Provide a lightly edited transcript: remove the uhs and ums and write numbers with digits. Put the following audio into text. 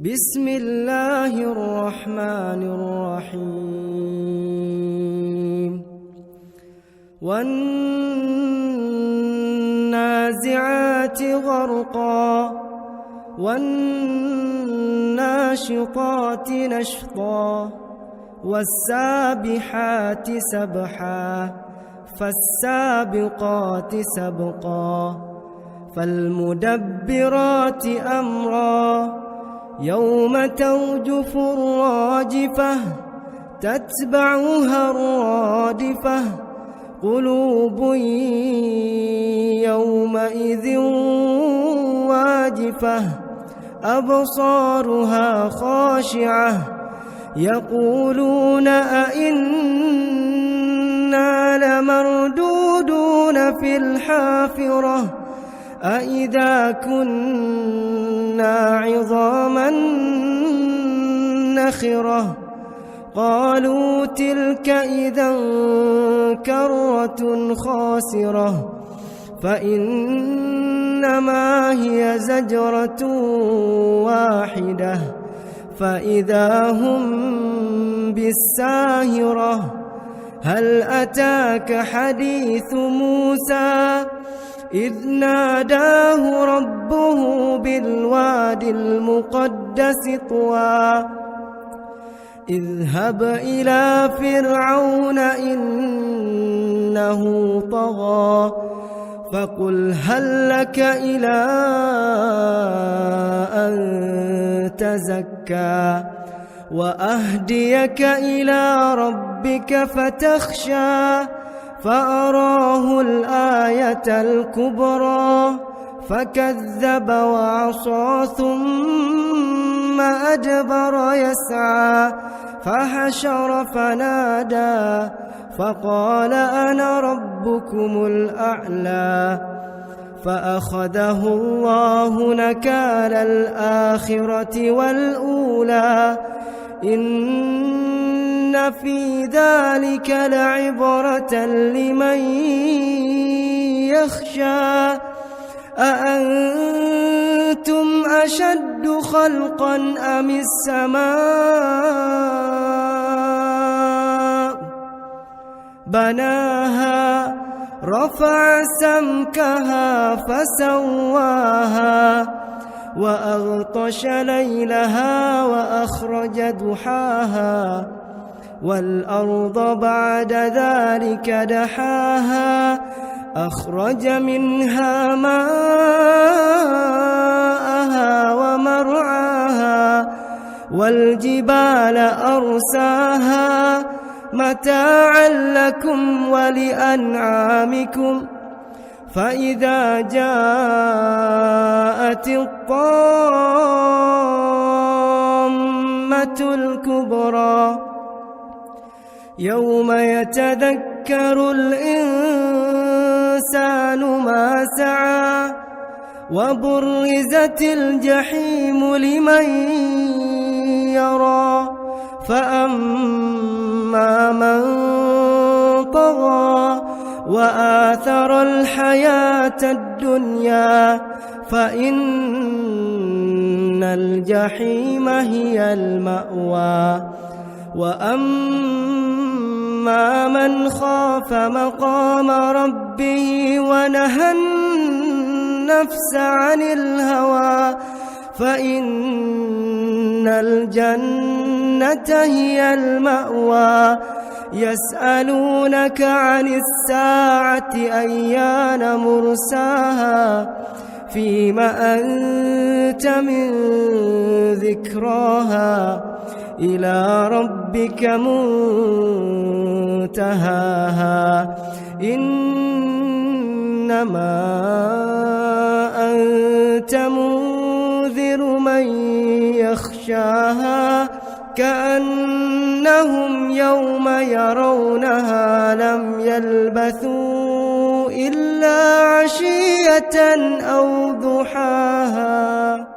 بسم الله الرحمن الرحيم والنازعات غرقا والناشطات نشطا والسابحات سبحا فالسابقات سبقا فالمدبرات أمرا يوم ترجف الراجفة تتبعها الرادفة قلوب يومئذ واجفة أبصارها خاشعة يقولون أئنا لمردودون في الحافرة أئذا كنا عظاما نخرة قالوا تلك إذا كرة خاسرة فإنما هي زجرة واحدة فإذا هم بالساهرة هل أتاك حديث موسى إذ ناداه ربه بالواد المقدس طوى اذهب إلى فرعون إنه طغى فقل هل لك إلى أن تزكى وأهديك إلى ربك فتخشى فأراه الآية الكبرى فكذب وعصى ثم أدبر يسعى فحشر فنادى فقال أنا ربكم الأعلى فأخذه الله نكال الآخرة والأولى إن في ذلك لعبرة لمن يخشى أأنتم أشد خلقا أم السماء بناها رفع سمكها فسواها وأغطش ليلها وأخرج ضحاها والأرض بعد ذلك دحاها أخرج منها ماءها ومرعاها والجبال أرساها متاعا لكم ولأنعامكم فإذا جاءت الطامة الكبرى يوم يتذكر الإنسان ما سعى وبرزت الجحيم لمن يرى فأما من طغى وآثر الحياة الدنيا فإن الجحيم هي المأوى وأما من خاف مقام ربه ونهى النفس عن الهوى فإن الجنة هي المأوى يسألونك عن الساعة أيان مرساها فيم أنت من ذكراها إلى ربك منتهاها إنما أنت منذر من يخشاها كأنهم يوم يرونها لم يلبثوا إلا عشية أو ضحاها.